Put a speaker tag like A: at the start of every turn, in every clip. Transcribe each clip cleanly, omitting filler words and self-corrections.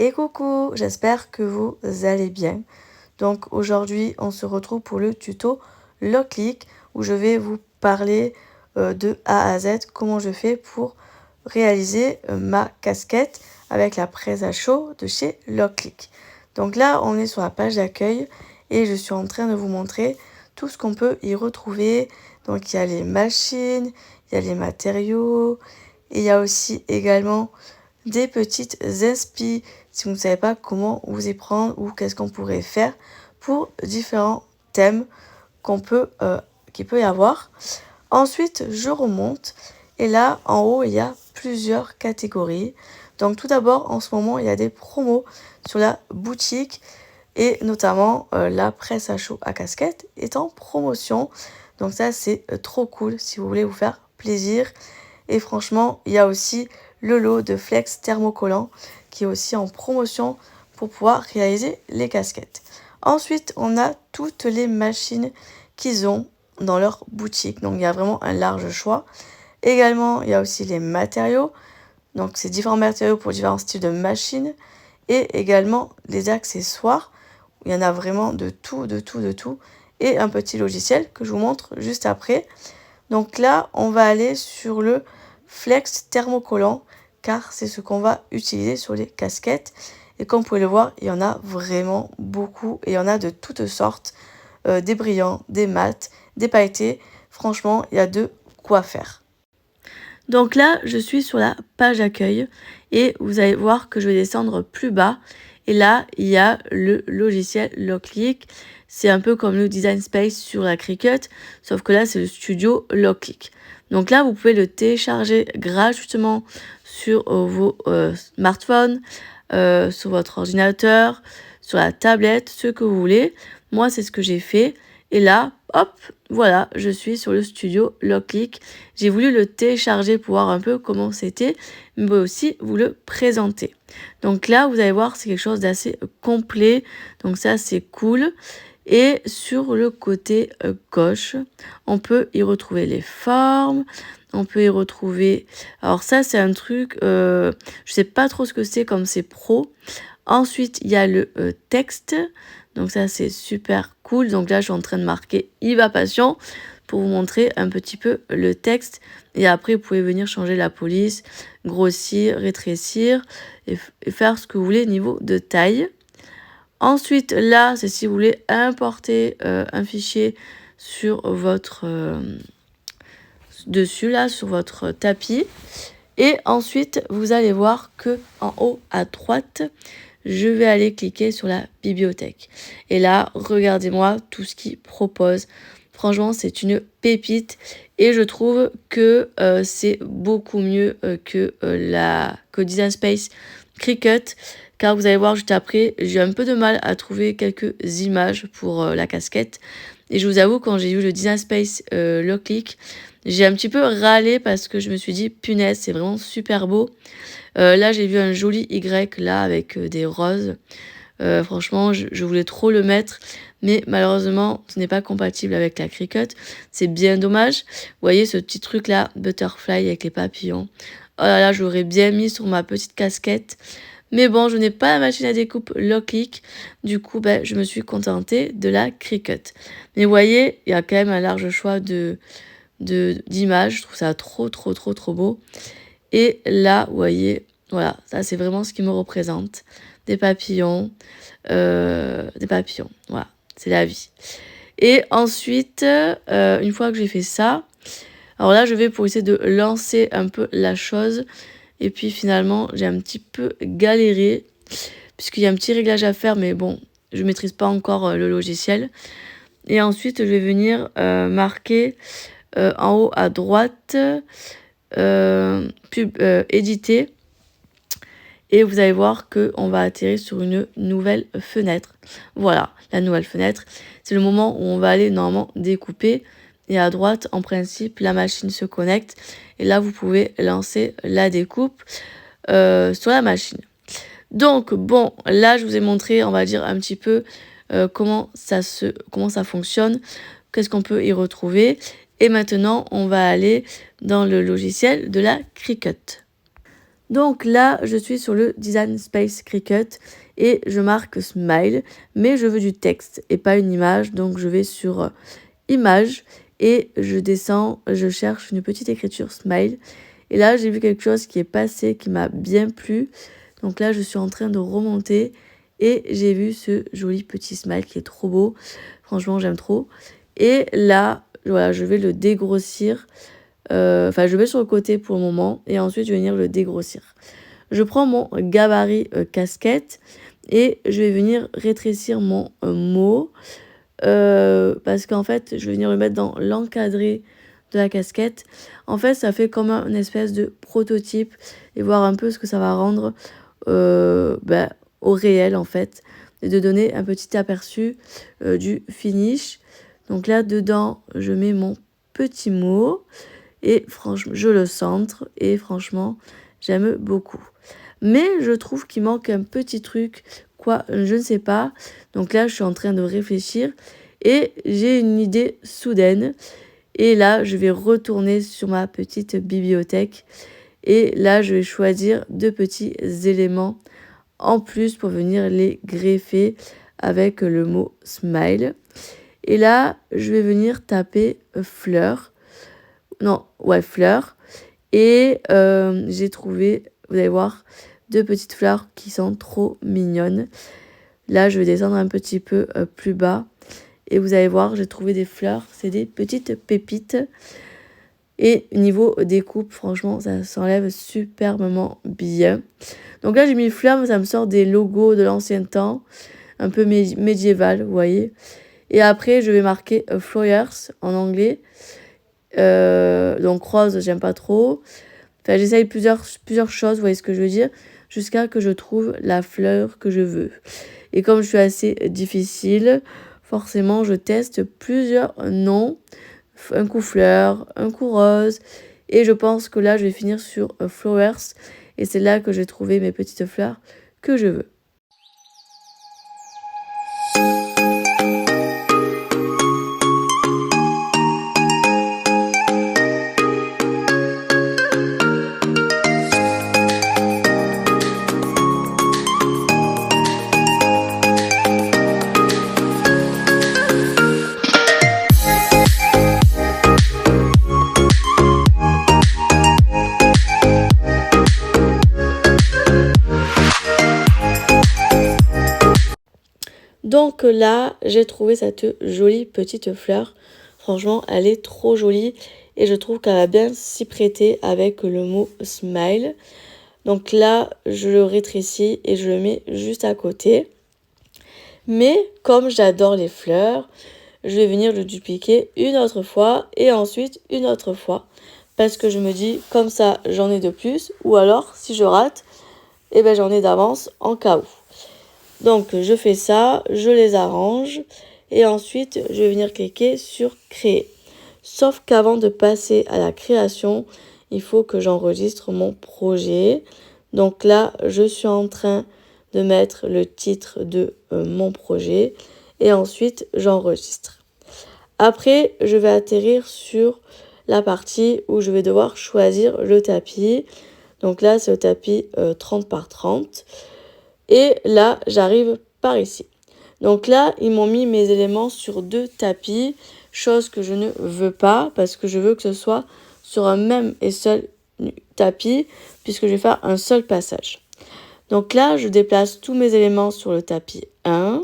A: Et coucou, j'espère que vous allez bien. Donc aujourd'hui, on se retrouve pour le tuto Locklick où je vais vous parler de A à Z comment je fais pour réaliser ma casquette avec la presse à chaud de chez Locklick. Donc là, on est sur la page d'accueil et je suis en train de vous montrer tout ce qu'on peut y retrouver. Donc il y a les machines, il y a les matériaux, et il y a aussi également des petites inspi si vous ne savez pas comment vous y prendre ou qu'est-ce qu'on pourrait faire pour différents thèmes qu'il peut y avoir. Ensuite, je remonte et là, en haut, il y a plusieurs catégories. Donc tout d'abord, en ce moment, il y a des promos sur la boutique et notamment la presse à chaud à casquette est en promotion. Donc ça, c'est trop cool si vous voulez vous faire plaisir. Et franchement, il y a aussi le lot de flex thermocollant qui est aussi en promotion pour pouvoir réaliser les casquettes. Ensuite, on a toutes les machines qu'ils ont dans leur boutique. Donc, il y a vraiment un large choix. Également, il y a aussi les matériaux. Donc, c'est différents matériaux pour différents styles de machines. Et également, les accessoires. Il y en a vraiment de tout. Et un petit logiciel que je vous montre juste après. Donc là, on va aller sur le flex thermocollant car c'est ce qu'on va utiliser sur les casquettes. Et comme vous pouvez le voir, il y en a vraiment beaucoup et il y en a de toutes sortes. Des brillants, des mats, des pailletés. Franchement, il y a de quoi faire. Donc là, je suis sur la page accueil et vous allez voir que je vais descendre plus bas. Et là, il y a le logiciel Locklick. C'est un peu comme le Design Space sur la Cricut, sauf que là, c'est le studio Locklick. Donc là, vous pouvez le télécharger gratuitement sur vos smartphones, sur votre ordinateur, sur la tablette, ce que vous voulez. Moi, c'est ce que j'ai fait. Et là, hop, voilà, je suis sur le studio Locklick. J'ai voulu le télécharger pour voir un peu comment c'était, mais aussi vous le présenter. Donc là, vous allez voir, c'est quelque chose d'assez complet. Donc ça, c'est cool. Et sur le côté gauche, on peut y retrouver les formes. On peut y retrouver... Alors ça, c'est un truc... je sais pas trop ce que c'est comme c'est pro. Ensuite, il y a le texte. Donc ça, c'est super cool. Donc là, je suis en train de marquer Yves Passion pour vous montrer un petit peu le texte. Et après, vous pouvez venir changer la police, grossir, rétrécir et faire ce que vous voulez niveau de taille. Ensuite, là, c'est si vous voulez importer un fichier sur votre... dessus, là, sur votre tapis. Et ensuite, vous allez voir que en haut à droite, je vais aller cliquer sur la bibliothèque. Et là, regardez-moi tout ce qu'il propose. Franchement, c'est une pépite. Et je trouve que c'est beaucoup mieux que Design Space Cricut. Car vous allez voir juste après, j'ai un peu de mal à trouver quelques images pour la casquette. Et je vous avoue, quand j'ai vu le Design Space Locklick, j'ai un petit peu râlé parce que je me suis dit, punaise, c'est vraiment super beau. Là, j'ai vu un joli Y là avec des roses. Franchement, je voulais trop le mettre. Mais malheureusement, ce n'est pas compatible avec la Cricut. C'est bien dommage. Vous voyez ce petit truc là, butterfly avec les papillons. Oh là là, j'aurais bien mis sur ma petite casquette. Mais bon, je n'ai pas la machine à découpe Locklick. Du coup, je me suis contentée de la Cricut. Mais vous voyez, il y a quand même un large choix d'images. Je trouve ça trop beau. Et là, vous voyez, voilà, ça c'est vraiment ce qui me représente. Des papillons, voilà, c'est la vie. Et ensuite, une fois que j'ai fait ça, alors là, je vais pour essayer de lancer un peu la chose. Et puis finalement, j'ai un petit peu galéré, puisqu'il y a un petit réglage à faire, mais bon, je ne maîtrise pas encore le logiciel. Et ensuite, je vais venir marquer en haut à droite, éditer. Et vous allez voir qu'on va atterrir sur une nouvelle fenêtre. Voilà, la nouvelle fenêtre. C'est le moment où on va aller normalement découper. Et à droite, en principe, la machine se connecte. Et là, vous pouvez lancer la découpe sur la machine. Donc, bon, là, je vous ai montré, on va dire, un petit peu comment ça fonctionne. Qu'est-ce qu'on peut y retrouver. Et maintenant, on va aller dans le logiciel de la Cricut. Donc là, je suis sur le Design Space Cricut et je marque Smile, mais je veux du texte et pas une image. Donc je vais sur Image et je descends, je cherche une petite écriture Smile. Et là, j'ai vu quelque chose qui est passé, qui m'a bien plu. Donc là, je suis en train de remonter et j'ai vu ce joli petit smile qui est trop beau. Franchement, j'aime trop. Et là, voilà, je vais le dégrossir. Enfin, je vais sur le côté pour le moment et ensuite, je vais venir le dégrossir. Je prends mon gabarit casquette et je vais venir rétrécir mon mot parce qu'en fait, je vais venir le mettre dans l'encadré de la casquette. En fait, ça fait comme une espèce de prototype et voir un peu ce que ça va rendre au réel en fait et de donner un petit aperçu du finish. Donc là, dedans, je mets mon petit mot et franchement, je le centre et franchement, j'aime beaucoup. Mais je trouve qu'il manque un petit truc, quoi, je ne sais pas. Donc là, je suis en train de réfléchir et j'ai une idée soudaine. Et là, je vais retourner sur ma petite bibliothèque. Et là, je vais choisir 2 petits éléments en plus pour venir les greffer avec le mot smile. Et là, je vais venir taper fleur. Non, ouais, fleur. Et j'ai trouvé, vous allez voir, 2 petites fleurs qui sont trop mignonnes. Là, je vais descendre un petit peu plus bas. Et vous allez voir, j'ai trouvé des fleurs. C'est des petites pépites. Et niveau découpe, franchement, ça s'enlève superbement bien. Donc là, j'ai mis fleurs, mais ça me sort des logos de l'ancien temps. Un peu médiéval, vous voyez. Et après, je vais marquer Flowers en anglais. Donc rose, j'aime pas trop. Enfin, j'essaye plusieurs choses, vous voyez ce que je veux dire, jusqu'à que je trouve la fleur que je veux. Et comme je suis assez difficile, forcément, je teste plusieurs noms. Un coup fleur, un coup rose. Et je pense que là, je vais finir sur Flowers. Et c'est là que j'ai trouvé mes petites fleurs que je veux. Donc là, j'ai trouvé cette jolie petite fleur. Franchement, elle est trop jolie et je trouve qu'elle va bien s'y prêter avec le mot smile. Donc là, je le rétrécis et je le mets juste à côté. Mais comme j'adore les fleurs, je vais venir le dupliquer une autre fois et ensuite une autre fois. Parce que je me dis, comme ça, j'en ai de plus. Ou alors, si je rate, eh ben, j'en ai d'avance en cas où. Donc, je fais ça, je les arrange et ensuite, je vais venir cliquer sur créer. Sauf qu'avant de passer à la création, il faut que j'enregistre mon projet. Donc là, je suis en train de mettre le titre de mon projet et ensuite, j'enregistre. Après, je vais atterrir sur la partie où je vais devoir choisir le tapis. Donc là, c'est le tapis 30 par 30. Et là, j'arrive par ici. Donc là, ils m'ont mis mes éléments sur 2 tapis, chose que je ne veux pas parce que je veux que ce soit sur un même et seul tapis puisque je vais faire un seul passage. Donc là, je déplace tous mes éléments sur le tapis 1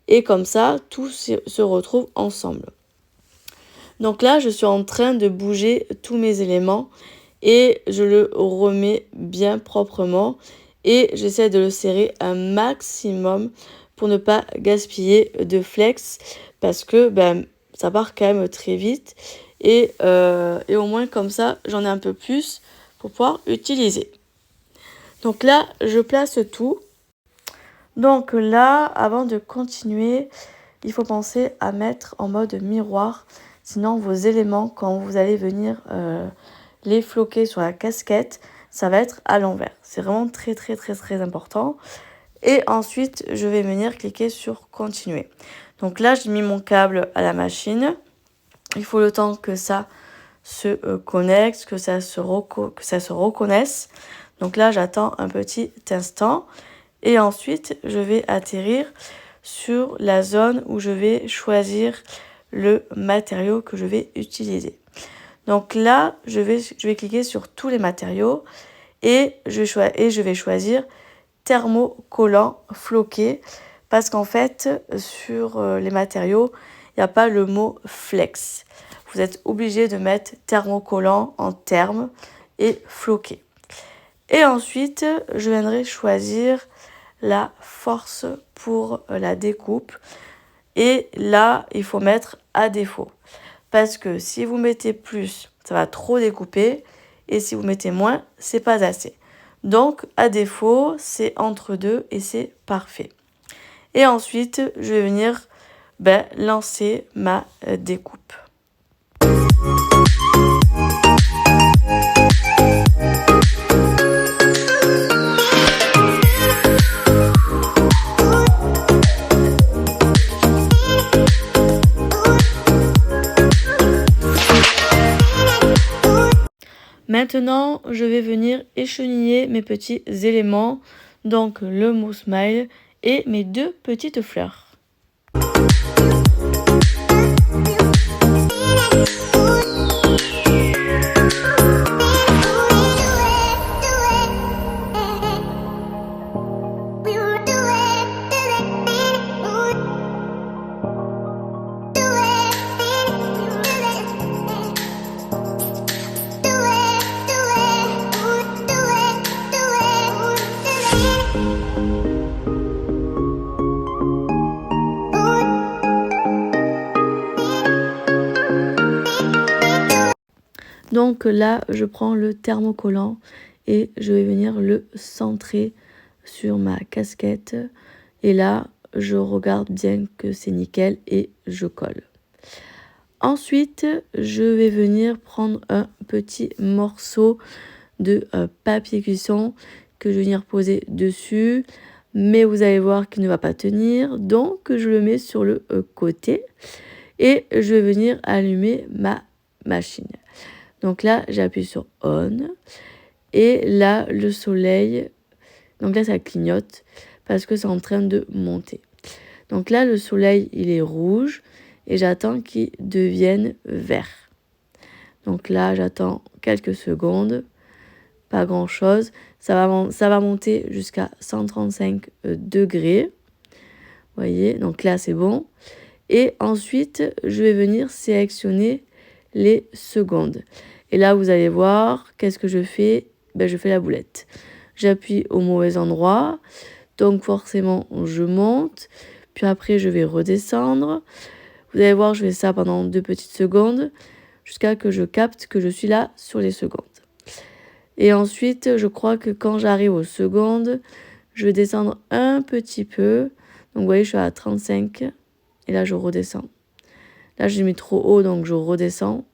A: et comme ça, tout se retrouve ensemble. Donc là, je suis en train de bouger tous mes éléments et je le remets bien proprement. Et j'essaie de le serrer un maximum pour ne pas gaspiller de flex parce que ça part quand même très vite. Et au moins comme ça, j'en ai un peu plus pour pouvoir utiliser. Donc là, je place tout. Donc là, avant de continuer, il faut penser à mettre en mode miroir. Sinon, vos éléments, quand vous allez venir les floquer sur la casquette, ça va être à l'envers. C'est vraiment très important. Et ensuite, je vais venir cliquer sur continuer. Donc là, j'ai mis mon câble à la machine. Il faut le temps que ça se connecte, que ça se reconnaisse. Donc là, j'attends un petit instant. Et ensuite, je vais atterrir sur la zone où je vais choisir le matériau que je vais utiliser. Donc là, je vais cliquer sur tous les matériaux et je vais choisir thermocollant floqué parce qu'en fait, sur les matériaux, il n'y a pas le mot flex. Vous êtes obligé de mettre thermocollant en terme et floqué. Et ensuite, je viendrai choisir la force pour la découpe. Et là, il faut mettre à défaut. Parce que si vous mettez plus, ça va trop découper. Et si vous mettez moins, c'est pas assez. Donc, à défaut, c'est entre deux et c'est parfait. Et ensuite, je vais venir lancer ma découpe. Maintenant, je vais venir écheniller mes petits éléments, donc le mousse smile et mes deux petites fleurs. Donc là, je prends le thermocollant et je vais venir le centrer sur ma casquette. Et là, je regarde bien que c'est nickel et je colle. Ensuite, je vais venir prendre un petit morceau de papier cuisson que je vais venir poser dessus. Mais vous allez voir qu'il ne va pas tenir. Donc, je le mets sur le côté et je vais venir allumer ma machine. Donc là, j'appuie sur on et là, le soleil, donc là, ça clignote parce que c'est en train de monter. Donc là, le soleil, il est rouge et j'attends qu'il devienne vert. Donc là, j'attends quelques secondes, pas grand-chose. Ça va monter jusqu'à 135 degrés. Vous voyez, donc là, c'est bon. Et ensuite, je vais venir sélectionner les secondes. Et là, vous allez voir, qu'est-ce que je fais? Je fais la boulette. J'appuie au mauvais endroit. Donc, forcément, je monte. Puis après, je vais redescendre. Vous allez voir, je fais ça pendant 2 petites secondes jusqu'à que je capte que je suis là sur les secondes. Et ensuite, je crois que quand j'arrive aux secondes, je vais descendre un petit peu. Donc, vous voyez, je suis à 35. Et là, je redescends. Là, j'ai mis trop haut, donc je redescends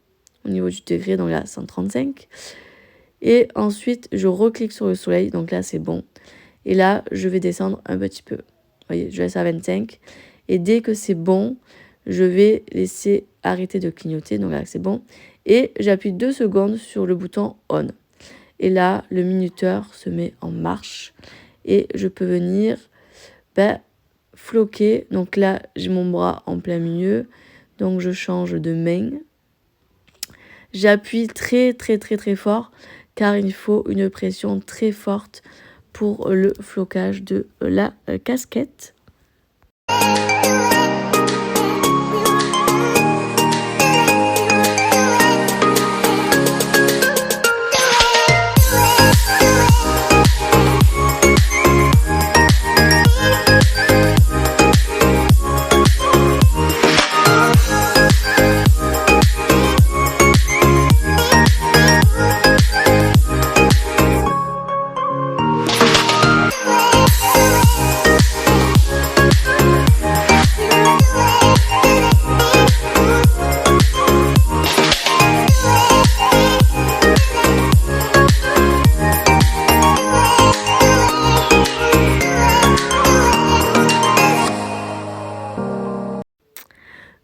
A: au niveau du degré, donc là, 135. Et ensuite, je reclique sur le soleil, donc là, c'est bon. Et là, je vais descendre un petit peu. Vous voyez, je laisse à 25. Et dès que c'est bon, je vais laisser arrêter de clignoter, donc là, c'est bon. Et j'appuie 2 secondes sur le bouton on. Et là, le minuteur se met en marche. Et je peux venir floquer. Donc là, j'ai mon bras en plein milieu. Donc, je change de main. J'appuie très, très, très, très fort car il faut une pression très forte pour le flocage de la casquette.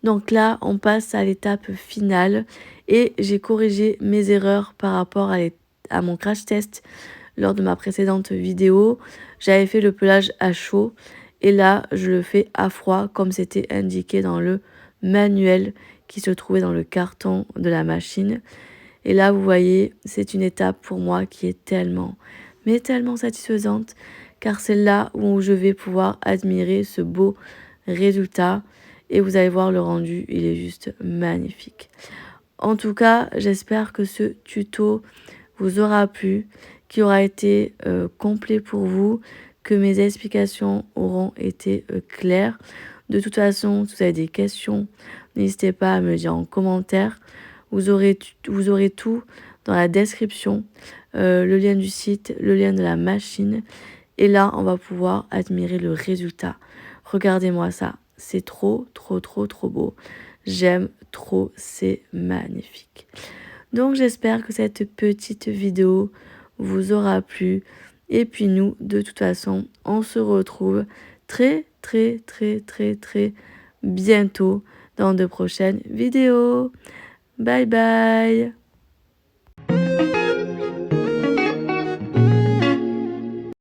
A: Donc là, on passe à l'étape finale et j'ai corrigé mes erreurs par rapport à mon crash test lors de ma précédente vidéo, j'avais fait le pelage à chaud et là, je le fais à froid comme c'était indiqué dans le manuel qui se trouvait dans le carton de la machine. Et là, vous voyez, c'est une étape pour moi qui est tellement, mais tellement satisfaisante, car c'est là où je vais pouvoir admirer ce beau résultat. Et vous allez voir le rendu, il est juste magnifique. En tout cas, j'espère que ce tuto vous aura plu, qui aura été complet pour vous, que mes explications auront été claires. De toute façon, si vous avez des questions, n'hésitez pas à me le dire en commentaire. Vous aurez tout dans la description, le lien du site, le lien de la machine. Et là, on va pouvoir admirer le résultat. Regardez-moi ça, c'est trop, trop, trop, trop beau. J'aime trop, c'est magnifique. Donc j'espère que cette petite vidéo vous aura plu. Et puis nous, de toute façon, on se retrouve très, très, très, très, très bientôt dans de prochaines vidéos. Bye bye!